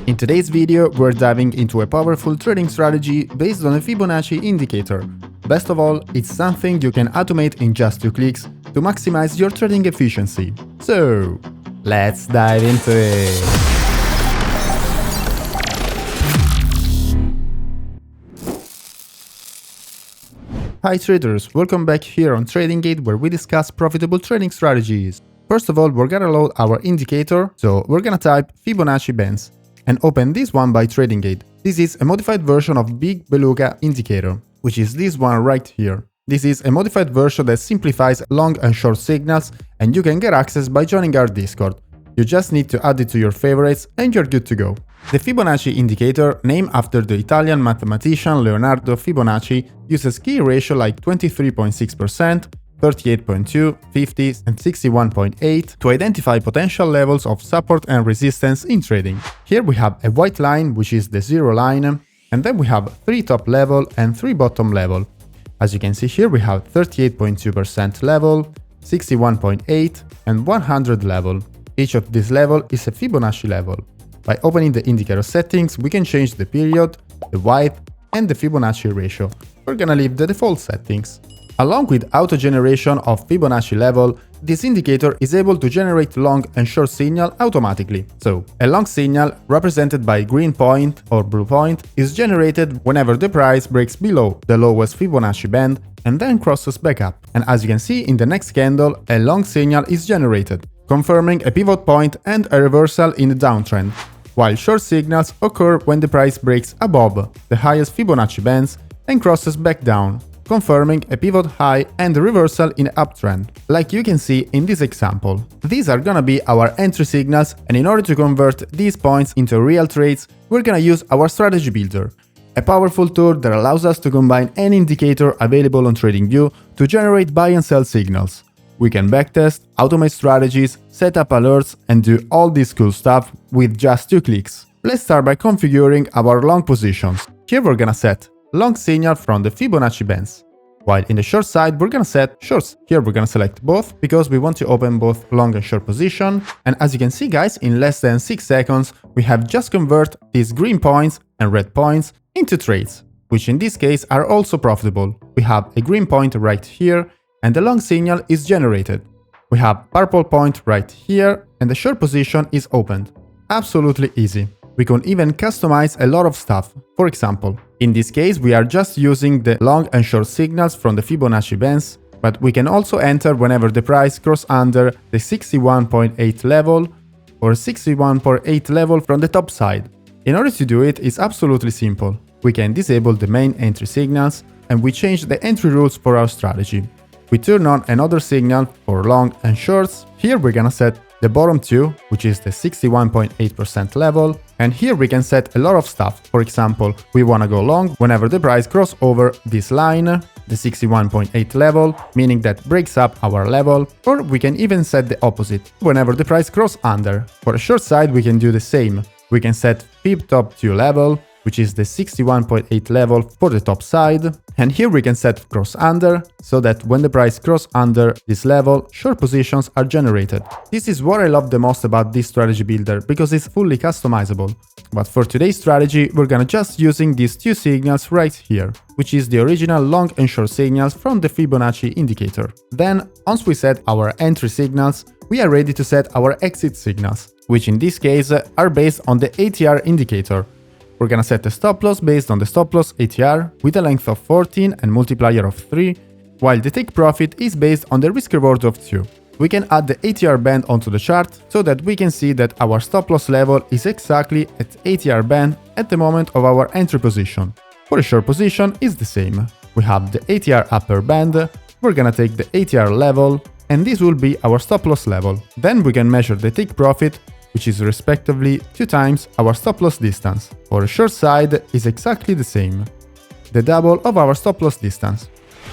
In today's video, we're diving into a powerful trading strategy based on a Fibonacci indicator. Best of all, it's something you can automate in just 2 clicks to maximize your trading efficiency. So, let's dive into it! Hi traders, welcome back here on TradingGate where we discuss profitable trading strategies. First of all, we're gonna load our indicator, so we're gonna type Fibonacci bands and open this one by TradingGate. This is a modified version of Big Beluga indicator, which is this one right here. This is a modified version that simplifies long and short signals, and you can get access by joining our Discord. You just need to add it to your favorites and you're good to go. The Fibonacci indicator, named after the Italian mathematician Leonardo Fibonacci, uses key ratio like 23.6%, 38.2, 50, and 61.8 to identify potential levels of support and resistance in trading. Here we have a white line, which is the zero line, and then we have 3 top level and 3 bottom level. As you can see here, we have 38.2% level, 61.8, and 100 level. Each of these level is a Fibonacci level. By opening the indicator settings, we can change the period, the width, and the Fibonacci ratio. We're gonna leave the default settings. Along with auto-generation of Fibonacci level, this indicator is able to generate long and short signal automatically. So, a long signal, represented by green point or blue point, is generated whenever the price breaks below the lowest Fibonacci band and then crosses back up. And as you can see in the next candle, a long signal is generated, confirming a pivot point and a reversal in the downtrend, while short signals occur when the price breaks above the highest Fibonacci bands and crosses back down, confirming a pivot high and a reversal in uptrend, like you can see in this example. These are gonna be our entry signals, and in order to convert these points into real trades, we're gonna use our strategy builder, a powerful tool that allows us to combine any indicator available on TradingView to generate buy and sell signals. We can backtest, automate strategies, set up alerts, and do all this cool stuff with just 2 clicks. Let's start by configuring our long positions. Here we're gonna set long signal from the Fibonacci bands, while in the short side we're gonna set shorts. Here we're gonna select both because we want to open both long and short position, and as you can see guys, in less than 6 seconds we have just converted these green points and red points into trades, which in this case are also profitable. We have a green point right here and the long signal is generated. We have purple point right here and the short position is opened. Absolutely easy. We can even customize a lot of stuff. For example, in this case we are just using the long and short signals from the Fibonacci bands, but we can also enter whenever the price crosses under the 61.8 level or 61.8 level from the top side. In order to do it, it's absolutely simple. We can disable the main entry signals and we change the entry rules for our strategy. We turn on another signal for long and shorts. Here we're gonna set the bottom 2, which is the 61.8% level, and here we can set a lot of stuff. For example, we wanna go long whenever the price crosses over this line, the 61.8 level, meaning that breaks up our level, or we can even set the opposite, whenever the price crosses under. For a short side we can do the same. We can set Fib top 2 level, which is the 61.8 level for the top side, and here we can set cross under, so that when the price crosses under this level, short positions are generated. This is what I love the most about this strategy builder, because it's fully customizable. But for today's strategy, we're gonna just using these 2 signals right here, which is the original long and short signals from the Fibonacci indicator. Then, once we set our entry signals, we are ready to set our exit signals, which in this case are based on the ATR indicator. We're gonna set a stop loss based on the stop loss ATR with a length of 14 and multiplier of 3, while the take profit is based on the risk reward of 2. We can add the ATR band onto the chart so that we can see that our stop loss level is exactly at ATR band at the moment of our entry position. For a short position is the same. We have the ATR upper band, we're gonna take the ATR level, and this will be our stop loss level. Then we can measure the take profit, which is respectively 2 times our stop loss distance. For a short side is exactly the same, the double of our stop loss distance.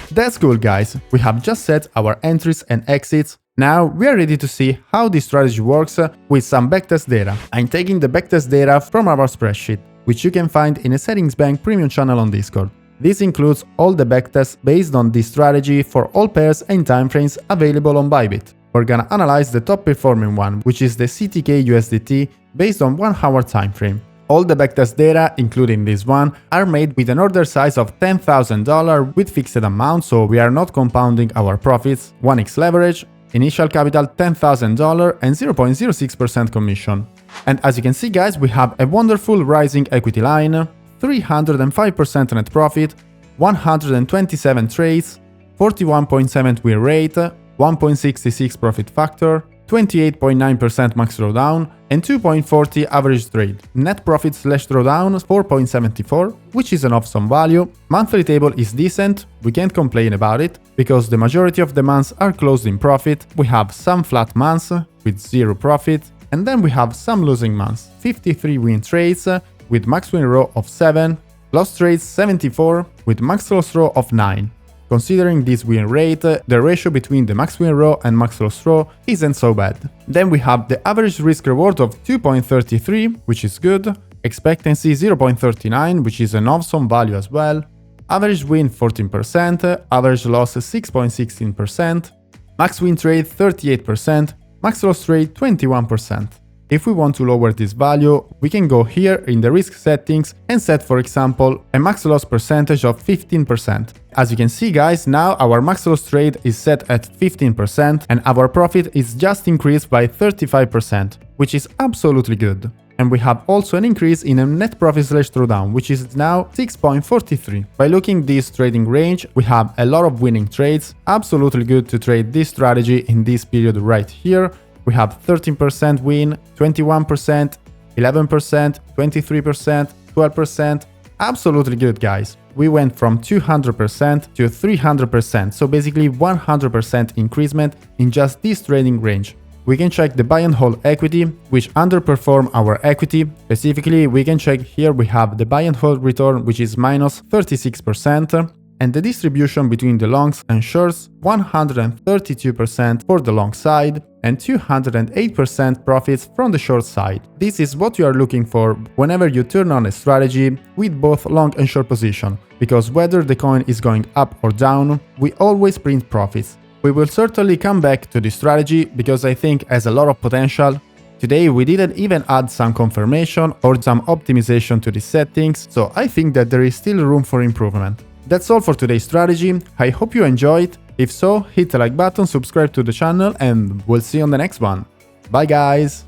That's cool guys, we have just set our entries and exits. Now we are ready to see how this strategy works with some backtest data. I'm taking the backtest data from our spreadsheet, which you can find in a Settings Bank Premium channel on Discord. This includes all the backtests based on this strategy for all pairs and timeframes available on Bybit. We're gonna analyze the top performing one, which is the CTK USDT based on 1 hour time frame. All the backtest data, including this one, are made with an order size of $10,000 with fixed amount, so we are not compounding our profits, 1x leverage, initial capital $10,000 and 0.06% commission. And as you can see guys, we have a wonderful rising equity line, 305% net profit, 127 trades, 41.7 win rate, 1.66 profit factor, 28.9% max drawdown, and 2.40 average trade. Net profit slash drawdown 4.74, which is an awesome value. Monthly table is decent, we can't complain about it, because the majority of the months are closed in profit. We have some flat months with 0 profit, and then we have some losing months. 53 win trades with max win row of 7, lost trades 74 with max loss row of 9. Considering this win rate, the ratio between the max win row and max loss row isn't so bad. Then we have the average risk reward of 2.33, which is good, expectancy 0.39, which is an awesome value as well, average win 14%, average loss 6.16%, max win trade 38%, max loss trade 21%. If we want to lower this value, we can go here in the risk settings and set, for example, a max loss percentage of 15%. As you can see guys, now our max loss trade is set at 15% and our profit is just increased by 35%, which is absolutely good. And we have also an increase in a net profit slash drawdown, which is now 6.43. By looking this trading range, we have a lot of winning trades, absolutely good to trade this strategy in this period right here. We have 13% win, 21%, 11%, 23%, 12%. Absolutely good, guys. We went from 200% to 300%, so basically 100% increasement in just this trading range. We can check the buy and hold equity, which underperform our equity. Specifically, we can check here we have the buy and hold return, which is minus 36%. And the distribution between the longs and shorts, 132% for the long side and 208% profits from the short side. This is what you are looking for whenever you turn on a strategy with both long and short position, because whether the coin is going up or down, we always print profits. We will certainly come back to this strategy because I think it has a lot of potential. Today we didn't even add some confirmation or some optimization to the settings, so I think that there is still room for improvement. That's all for today's strategy. I hope you enjoyed. If so, hit the like button, subscribe to the channel, and we'll see you on the next one. Bye guys!